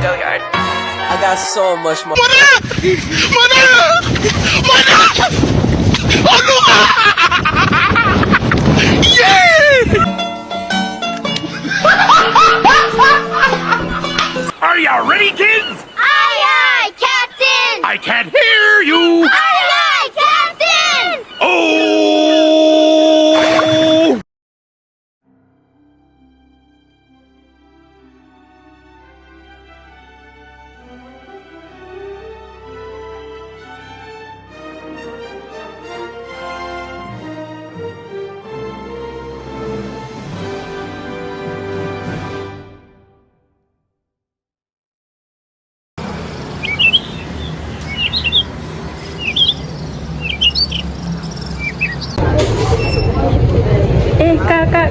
Gilliard. I got so much more. Are you ready, kids? Aye, aye, Captain! I can't hear you. Aye, aye, Captain! Oh!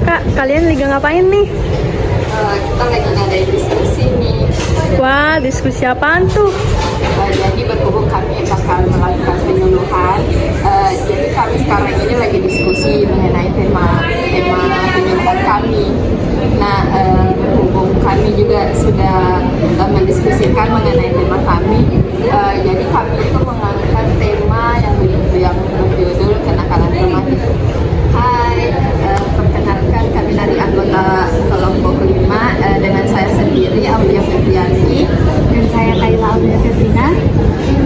Kak, kalian lagi ngapain nih? Kita lagi ngadain diskusi nih. Wah, diskusi apaan tuh? Jadi berhubung kami bakal melakukan penyuluhan, jadi kami sekarang ini lagi diskusi mengenai tema penyuluhan kami. Nah, berhubung kami juga sudah mendiskusikan mengenai tema kami, jadi kami itu mengangkat tema yang berjudul kenakalan remaja. Hai, perkenalkan kami dari anggota kelompok 5 dengan saya sendiri Aulia Febrianti, Dan saya Kayla Aulia Febrina.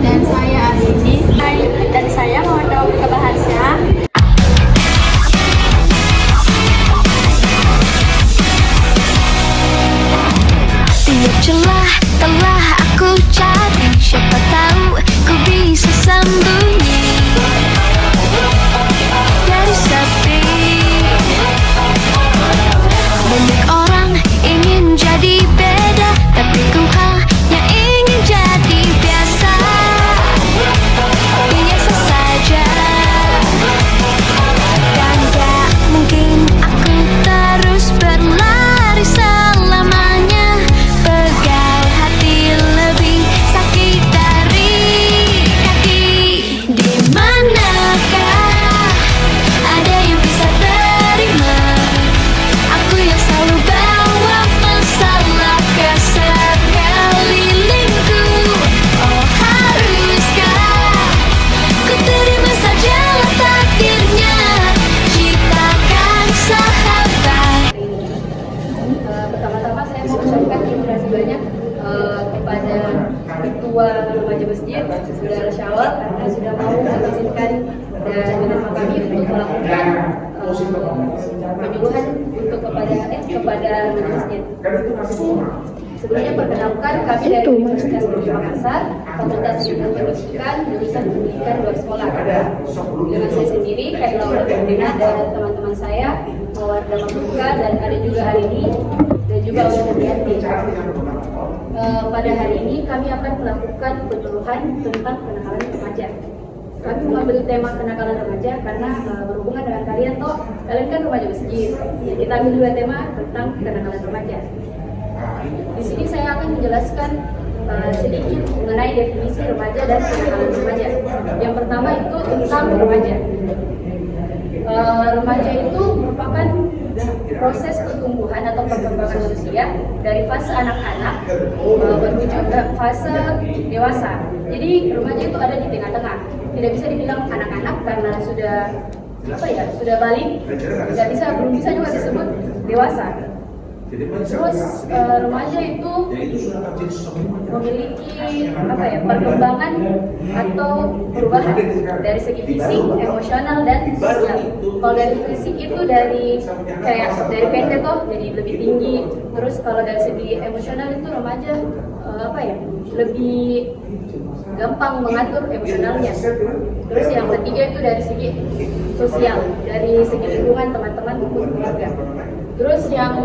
Dan saya Arini. Hai, dan saya Mawanda Ulika Bahasa. Tiap celah telah aku cari, siapa tahu ku bisa sembunyi dari sepi. Banyak orang ingin jadi beda, tapi ku hanya ingin jadi biasa, biasa saja. Dan gak mungkin aku terus berlari selamanya. Pegal hati lebih sakit dari kaki. Di manakah ada yang bisa terima aku yang selalu bawa masalah ke sekelilingku? Oh, haruskah ku terima sajalah takdirnya, ciptakan sahabat. Pertama-tama saya mau ucapkan terima kasih banyak kepada ketua remaja masjid Saudara Syawal karena sudah mau mengizinkan dan menerima kami untuk melakukan penyuluhan untuk kepada remaja masjid. Sebelumnya perkenalkan kami dari Universitas Negeri Makassar, Fakultas Ilmu Pendidikan, jurusan Pendidikan Luar Sekolah. Dengan saya sendiri, Kayla Aulia Febrina, dan teman-teman saya, Mawarda Mabuka, dan ada juga Arini, dan juga Aulia Febrianti. Pada hari ini kami akan melakukan penyuluhan tentang kenakalan remaja. Kami mengambil tema kenakalan remaja karena berhubungan dengan kalian kan remaja masjid. Ya, kita ambil dua tema tentang kenakalan remaja. Di sini saya akan menjelaskan sedikit mengenai definisi remaja dan kenakalan remaja. Yang pertama itu tentang remaja. Remaja itu merupakan proses pertumbuhan atau perkembangan manusia dari fase anak-anak menuju ke fase dewasa. Jadi remaja itu ada di tengah-tengah. Tidak bisa dibilang anak-anak karena sudah balik. Belum bisa juga disebut dewasa. Terus remaja itu memiliki perkembangan atau perubahan dari segi fisik, emosional dan sosial. Kalau dari fisik itu dari pendek jadi lebih tinggi. Terus kalau dari segi emosional itu remaja lebih gampang mengatur emosionalnya. Terus yang ketiga itu dari segi sosial, dari segi lingkungan teman-teman maupun keluarga. Terus yang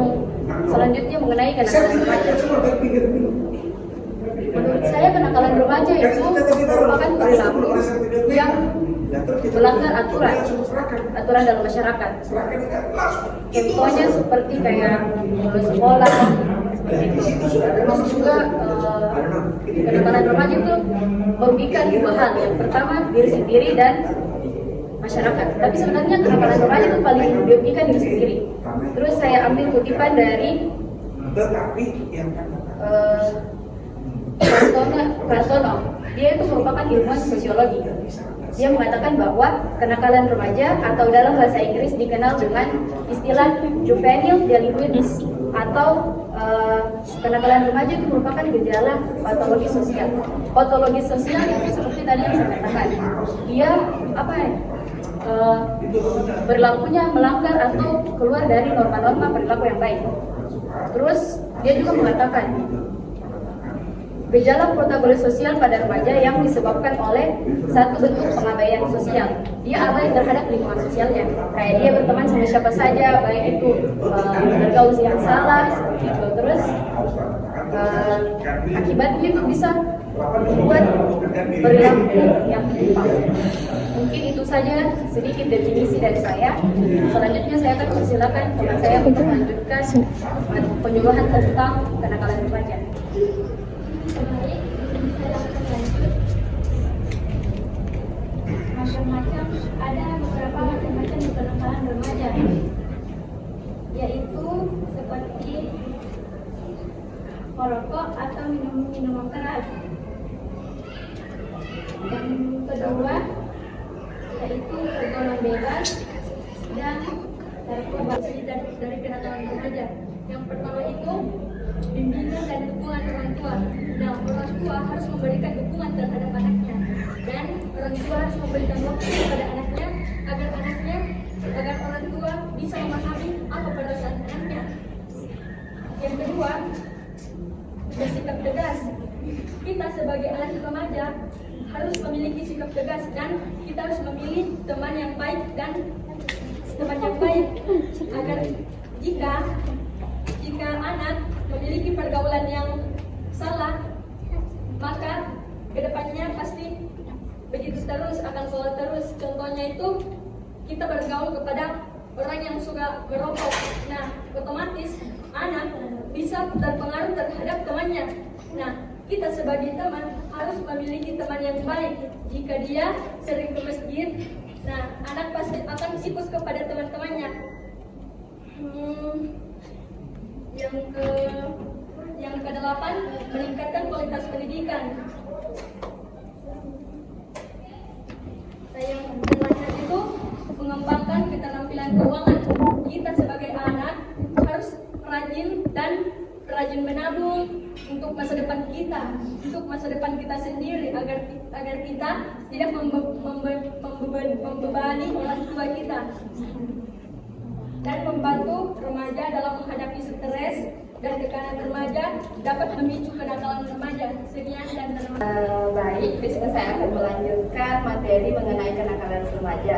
selanjutnya mengenai kenakalan remaja. Menurut saya kenakalan remaja itu merupakan perilaku yang melanggar aturan dalam masyarakat. Contohnya seperti kayak sekolah, termasuk juga kenakalan remaja itu merugikan dua hal. Yang pertama diri sendiri dan masyarakat. Tapi sebenarnya kenakalan remaja itu paling merugikan diri sendiri. Terus saya ambil kutipan dari Kartono. Dia itu merupakan ilmuwan sosiologi. Dia mengatakan bahwa kenakalan remaja atau dalam bahasa Inggris dikenal dengan istilah juvenile delinquency atau kenakalan remaja itu merupakan gejala patologi sosial. Patologi sosial itu seperti tadi yang saya katakan, dia berlakunya melanggar atau keluar dari norma-norma perilaku yang baik. Terus dia juga mengatakan gejala protagonis sosial pada remaja yang disebabkan oleh satu bentuk pengabaian sosial. Dia abai terhadap lingkungan sosialnya. Kayak dia berteman sama siapa saja, baik itu bergaul yang salah, seperti itu. Terus akibatnya itu bisa membuat perilaku yang timpang. Mungkin itu saja sedikit definisi dari saya. Selanjutnya saya akan persilakan teman saya untuk melanjutkan penyuluhan tentang kenakalan remaja. Macam-macam, ada beberapa macam-macam kenakalan remaja, yaitu seperti merokok atau minum minuman keras. Yang kedua yaitu pergaulan bebas dan narkoba dari kenakalan remaja. Yang pertama itu bimbingan dan dukungan orang tua. Nah, orang tua harus memberikan dukungan terhadap anaknya, dan orang tua harus memberikan waktu kepada anaknya agar orang tua bisa memahami apa perasaan anaknya. Yang kedua, bersikap tegas. Kita sebagai anak remaja harus memiliki sikap tegas, dan kita harus memilih teman yang baik agar jika anak memiliki pergaulan yang salah, maka kedepannya pasti begitu terus, akan selalu terus. Contohnya itu kita bergaul kepada orang yang suka merokok. Nah, otomatis anak bisa terpengaruh terhadap temannya. Nah, kita sebagai teman harus memiliki teman yang baik. Jika dia sering ke masjid, nah anak pasti akan sikut kepada teman-temannya. Yang ke-8, meningkatkan kualitas pendidikan. Yang ke-9 itu mengembangkan keterampilan keuangan. Kita sebagai anak harus rajin menabung untuk masa depan kita sendiri, agar kita tidak membebani orang tua kita, dan membantu remaja dalam menghadapi stres dan tekanan remaja dapat memicu kenakalan remaja. Sekian dan terima kasih. Baik, besok saya akan melanjutkan materi mengenai kenakalan remaja,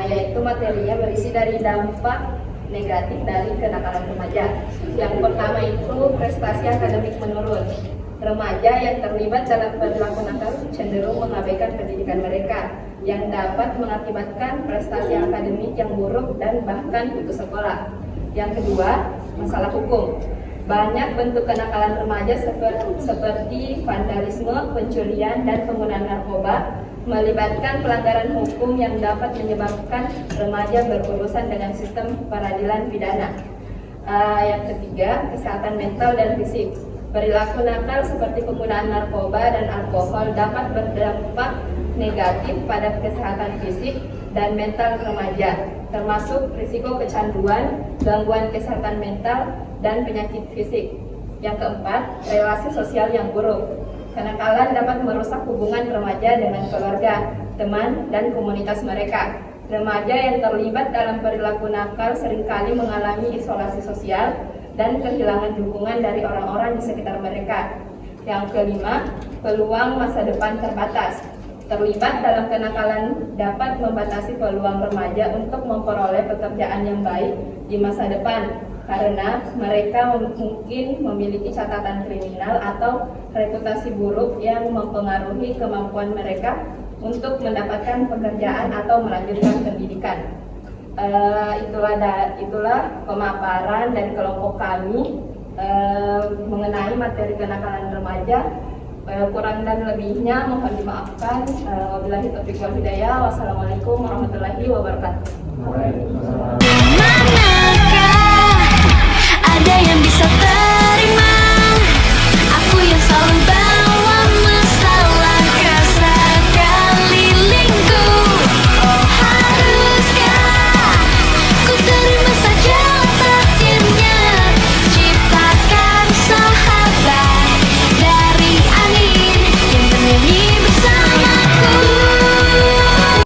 yaitu materinya berisi dari dampak negatif dari kenakalan remaja. Yang pertama itu prestasi akademik menurun. Remaja yang terlibat dalam perilaku nakal cenderung mengabaikan pendidikan mereka, yang dapat mengakibatkan prestasi akademik yang buruk dan bahkan putus sekolah. Yang kedua, masalah hukum. Banyak bentuk kenakalan remaja seperti vandalisme, pencurian, dan penggunaan narkoba melibatkan pelanggaran hukum yang dapat menyebabkan remaja berurusan dengan sistem peradilan pidana. Yang ketiga, kesehatan mental dan fisik. Perilaku nakal seperti penggunaan narkoba dan alkohol dapat berdampak negatif pada kesehatan fisik dan mental remaja, termasuk risiko kecanduan, gangguan kesehatan mental, dan penyakit fisik. Yang keempat, relasi sosial yang buruk. Kenakalan dapat merusak hubungan remaja dengan keluarga, teman, dan komunitas mereka. Remaja yang terlibat dalam perilaku nakal seringkali mengalami isolasi sosial dan kehilangan dukungan dari orang-orang di sekitar mereka. Yang kelima, peluang masa depan terbatas. Terlibat dalam kenakalan dapat membatasi peluang remaja untuk memperoleh pekerjaan yang baik di masa depan, karena mereka mungkin memiliki catatan kriminal atau reputasi buruk yang mempengaruhi kemampuan mereka untuk mendapatkan pekerjaan atau melanjutkan pendidikan. Itulah pemaparan dari kelompok kami mengenai materi kenakalan remaja. Kurang dan lebihnya mohon dimaafkan. Wabillahi taufiq wal hidayah. Wassalamualaikum warahmatullahi wabarakatuh.